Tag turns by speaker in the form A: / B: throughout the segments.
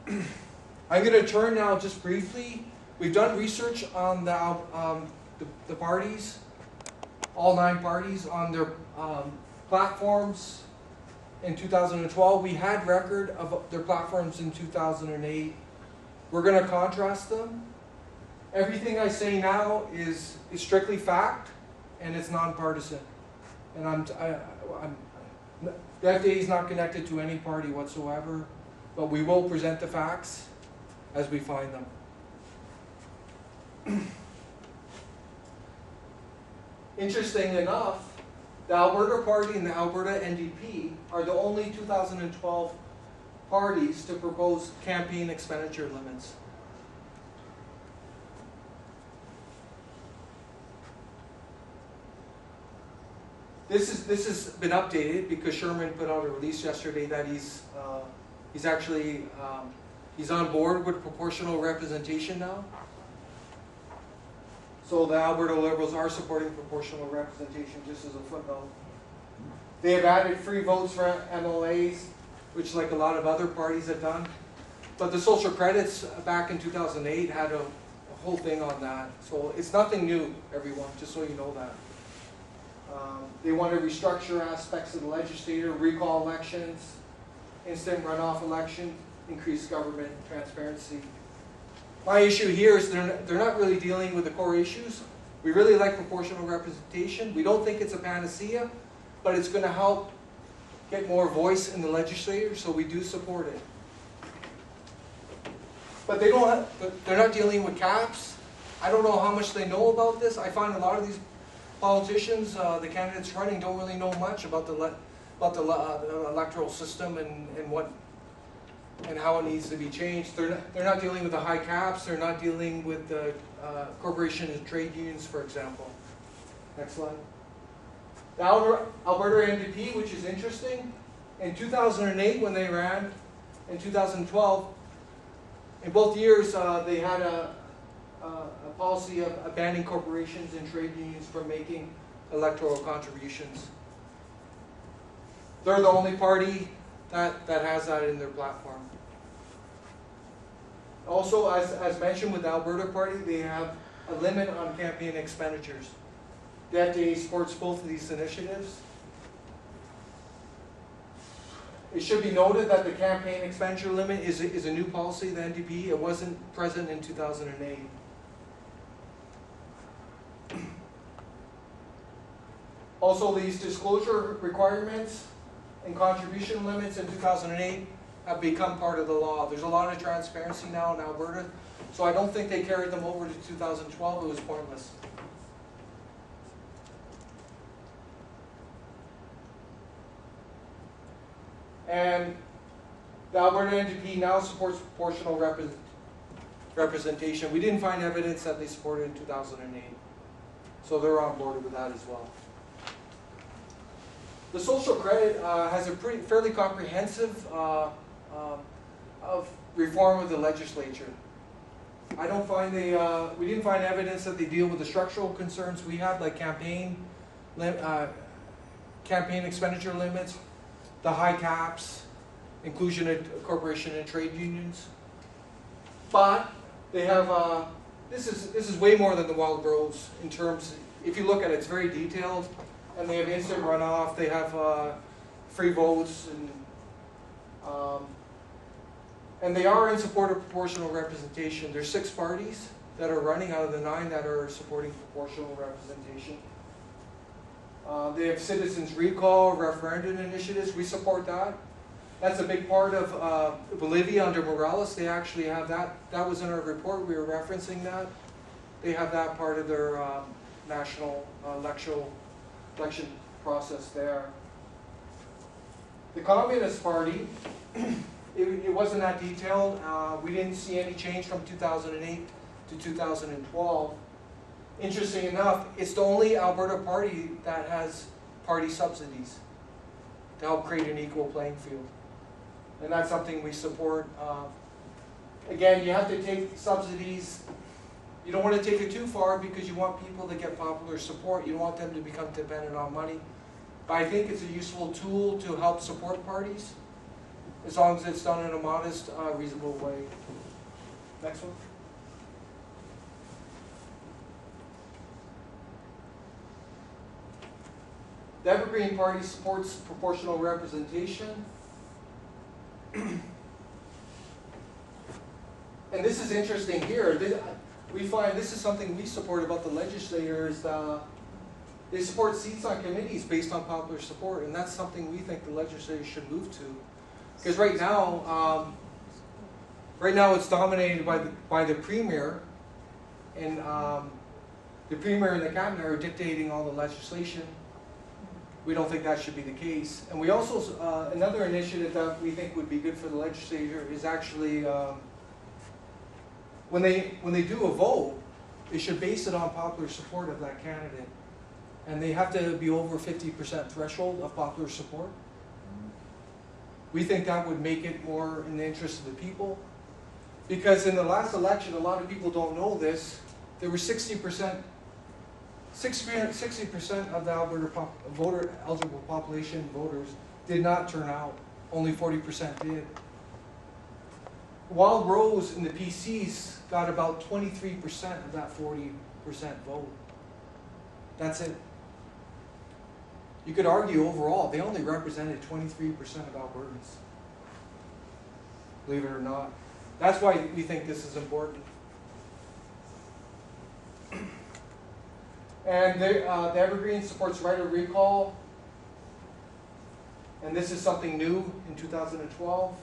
A: I'm going to turn now just briefly. We've done research on the parties, all 9 parties, on their platforms in 2012. We had record of their platforms in 2008. We're going to contrast them. Everything I say now is strictly fact, and it's nonpartisan. And the FDA is not connected to any party whatsoever, but we will present the facts as we find them. Interesting enough, the Alberta Party and the Alberta NDP are the only 2012 parties to propose campaign expenditure limits. This has been updated because Sherman put out a release yesterday that he's on board with proportional representation now. So the Alberta Liberals are supporting proportional representation, just as a footnote. They have added free votes for MLAs, which like a lot of other parties have done. But the social credits back in 2008 had a whole thing on that. So it's nothing new, everyone, just so you know that. They want to restructure aspects of the legislature, recall elections, instant runoff election, increase government transparency. My issue here is they're not really dealing with the core issues. We really like proportional representation. We don't think it's a panacea, but it's going to help get more voice in the legislature, so we do support it. But they're not dealing with caps. I don't know how much they know about this. I find a lot of these politicians, the candidates running, don't really know much about the electoral system and how it needs to be changed. They're not dealing with the high caps. They're not dealing with the corporation and trade unions, for example. Next slide. The Alberta NDP, which is interesting, in 2008 when they ran, in 2012, in both years they had a policy of banning corporations and trade unions from making electoral contributions. They're the only party that has that in their platform. Also, as mentioned with the Alberta Party, they have a limit on campaign expenditures. The FDA supports both of these initiatives. It should be noted that the campaign expenditure limit is a new policy of the NDP. It wasn't present in 2008. Also, these disclosure requirements and contribution limits in 2008 have become part of the law. There's a lot of transparency now in Alberta, so I don't think they carried them over to 2012. It was pointless. And the Alberta NDP now supports proportional representation. We didn't find evidence that they supported in 2008, so they're on board with that as well. The social credit has a fairly comprehensive of reform of the legislature. I don't find we didn't find evidence that they deal with the structural concerns we have, like campaign expenditure limits, the high caps, inclusion of corporation and trade unions. But they have this is way more than the wild rose in terms. If you look at it, it's very detailed. And they have instant runoff, they have free votes, and they are in support of proportional representation. There's 6 parties that are running out of the 9 that are supporting proportional representation. They have citizens recall, referendum initiatives. We support that. That's a big part of Bolivia under Morales. They actually have that. That was in our report. We were referencing that. They have that part of their national election process there. The Communist Party, it wasn't that detailed. We didn't see any change from 2008 to 2012. Interesting enough, it's the only Alberta party that has party subsidies to help create an equal playing field. And that's something we support. Again, you have to take subsidies. You don't want to take it too far because you want people to get popular support. You don't want them to become dependent on money. But I think it's a useful tool to help support parties. as long as it's done in a modest, reasonable way. Next one. The Evergreen Party supports proportional representation. And this is interesting here. We find this is something we support about the legislators. They support seats on committees based on popular support, and that's something we think the legislators should move to. Because right now it's dominated by the premier, and the premier and the cabinet are dictating all the legislation. We don't think that should be the case. And we also, another initiative that we think would be good for the legislature is actually, when they do a vote, they should base it on popular support of that candidate. And they have to be over 50% threshold of popular support. We think that would make it more in the interest of the people. Because in the last election, a lot of people don't know this, there were 60% of the Alberta eligible population voters did not turn out. Only 40% did. Wild Rose and the PCs got about 23% of that 40% vote. That's it. You could argue overall, they only represented 23% of Albertans. Believe it or not. That's why we think this is important. And the Evergreen supports right of recall. And this is something new in 2012.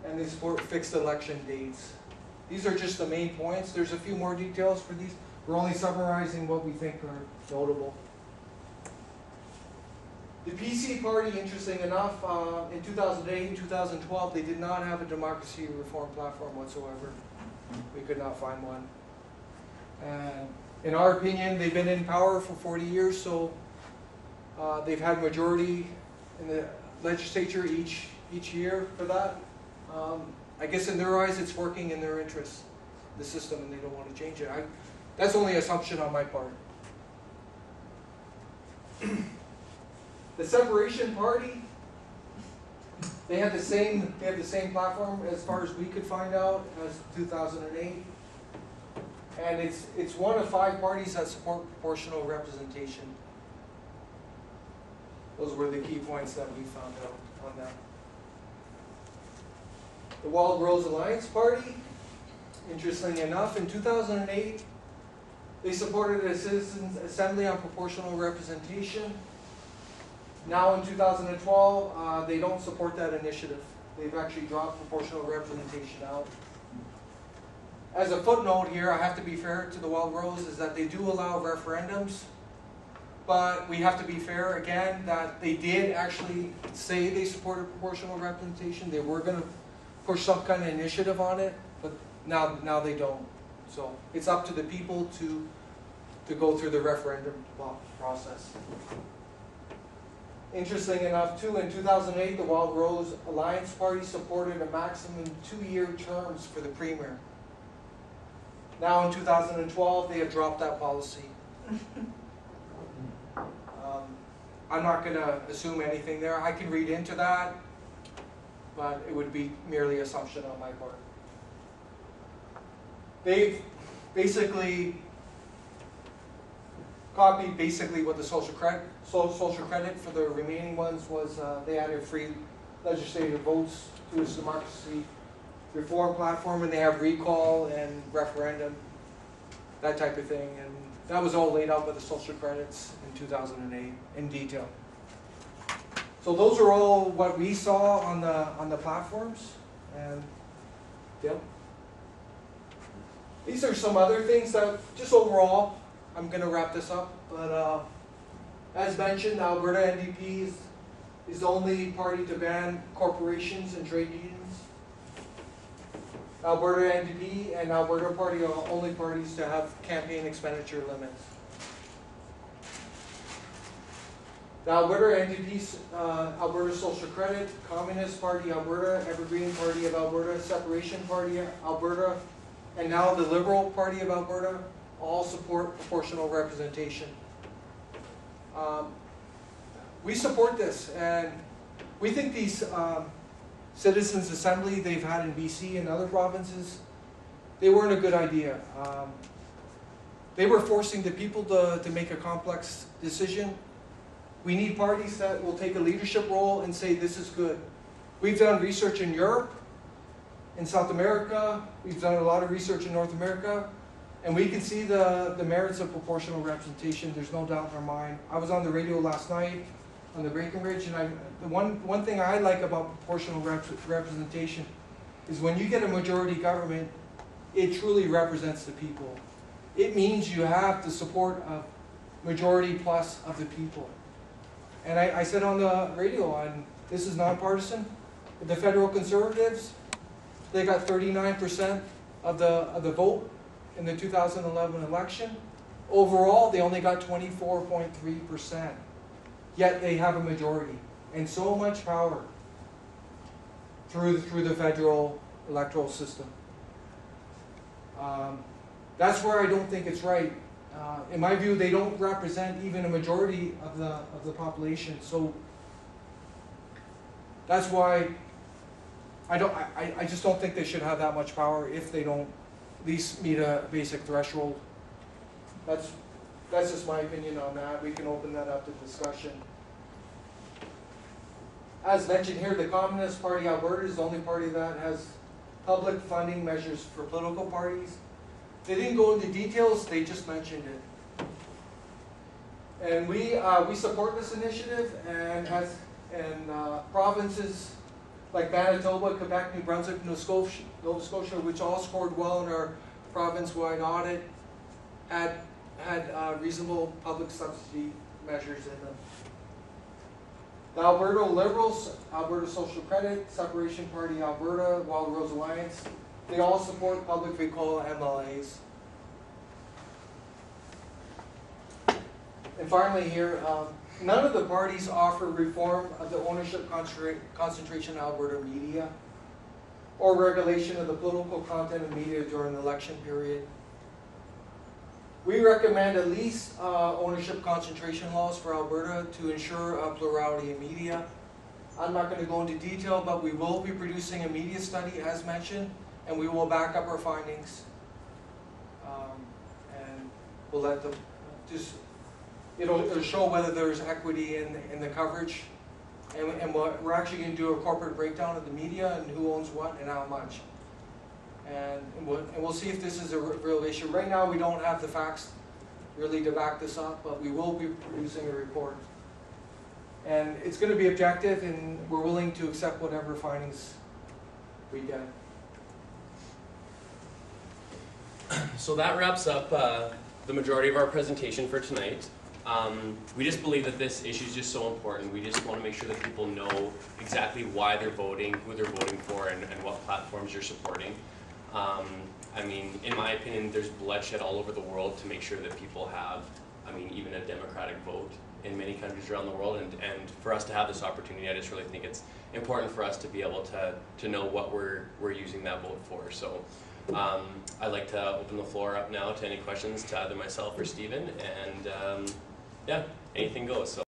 A: And they support fixed election dates. These are just the main points. There's a few more details for these. We're only summarizing what we think are notable. The PC party, interesting enough, in 2008 and 2012, they did not have a democracy reform platform whatsoever. We could not find one. And in our opinion, they've been in power for 40 years, so they've had majority in the legislature each year for that. I guess in their eyes, it's working in their interests, the system, and they don't want to change it. That's only an assumption on my part. The Separation Party, they have the same platform as far as we could find out as 2008. And it's one of 5 parties that support proportional representation. Those were the key points that we found out on that. The Wild Rose Alliance Party, interestingly enough, in 2008, they supported a Citizens Assembly on proportional representation. Now in 2012, they don't support that initiative. They've actually dropped proportional representation out. As a footnote here, I have to be fair to the Wild Rose, is that they do allow referendums, but we have to be fair again that they did actually say they supported proportional representation. They were going to push some kind of initiative on it, but now they don't. So it's up to the people to go through the referendum process. Interesting enough too, in 2008, the Wild Rose Alliance Party supported a maximum 2-year terms for the premier. Now in 2012, they have dropped that policy. I'm not going to assume anything there. I can read into that, but it would be merely assumption on my part. They've basically copied what the social credit for the remaining ones was. They added free legislative votes to its democracy reform platform, and they have recall and referendum, that type of thing. And that was all laid out by the social credits in 2008 in detail. So those are all what we saw on the platforms. And Dale? These are some other things that, just overall, I'm going to wrap this up. But as mentioned, Alberta NDP is the only party to ban corporations and trade unions. Alberta NDP and Alberta Party are only parties to have campaign expenditure limits. The Alberta NDP, Alberta Social Credit, Communist Party Alberta, Evergreen Party of Alberta, Separation Party Alberta, and now the Liberal Party of Alberta all support proportional representation. We support this, and we think these citizens' assembly they've had in BC and other provinces, they weren't a good idea. They were forcing the people to make a complex decision. We need parties that will take a leadership role and say this is good. We've done research in Europe, in South America, we've done a lot of research in North America, and we can see the merits of proportional representation. There's no doubt in our mind. I was on the radio last night on the Breckenridge, and the one thing I like about proportional representation is when you get a majority government, it truly represents the people. It means you have the support of majority plus of the people. And I said on the radio, and this is nonpartisan, the federal Conservatives, they got 39% of the vote in the 2011 election. Overall, they only got 24.3%. Yet they have a majority and so much power through the federal electoral system. That's where I don't think it's right. In my view, they don't represent even a majority of the population. So that's why I just don't think they should have that much power if they don't at least meet a basic threshold. That's just my opinion on that. We can open that up to discussion. As mentioned here, the Communist Party Alberta is the only party that has public funding measures for political parties. They didn't go into details, they just mentioned it. And we support this initiative, and provinces like Manitoba, Quebec, New Brunswick, Nova Scotia, which all scored well in our province-wide audit, had reasonable public subsidy measures in them. The Alberta Liberals, Alberta Social Credit, Separation Party Alberta, Wild Rose Alliance, they all support public recall MLAs. And finally here, none of the parties offer reform of the ownership concentration in Alberta media or regulation of the political content of media during the election period. We recommend at least ownership concentration laws for Alberta to ensure a plurality in media. I'm not going to go into detail, but we will be producing a media study as mentioned, and we will back up our findings. And we'll let them it'll show whether there's equity in the coverage, and we're actually going to do a corporate breakdown of the media and who owns what and how much. And we'll see if this is a real issue. Right now we don't have the facts really to back this up, but we will be producing a report. And it's going to be objective, and we're willing to accept whatever findings we get.
B: So that wraps up the majority of our presentation for tonight. We just believe that this issue is just so important. We just want to make sure that people know exactly why they're voting, who they're voting for, and what platforms you're supporting. I mean, in my opinion, there's bloodshed all over the world to make sure that people have, even a democratic vote in many countries around the world. And for us to have this opportunity, I just really think it's important for us to be able to know what we're using that vote for. So I'd like to open the floor up now to any questions to either myself or Stephen. And yeah, anything goes. So.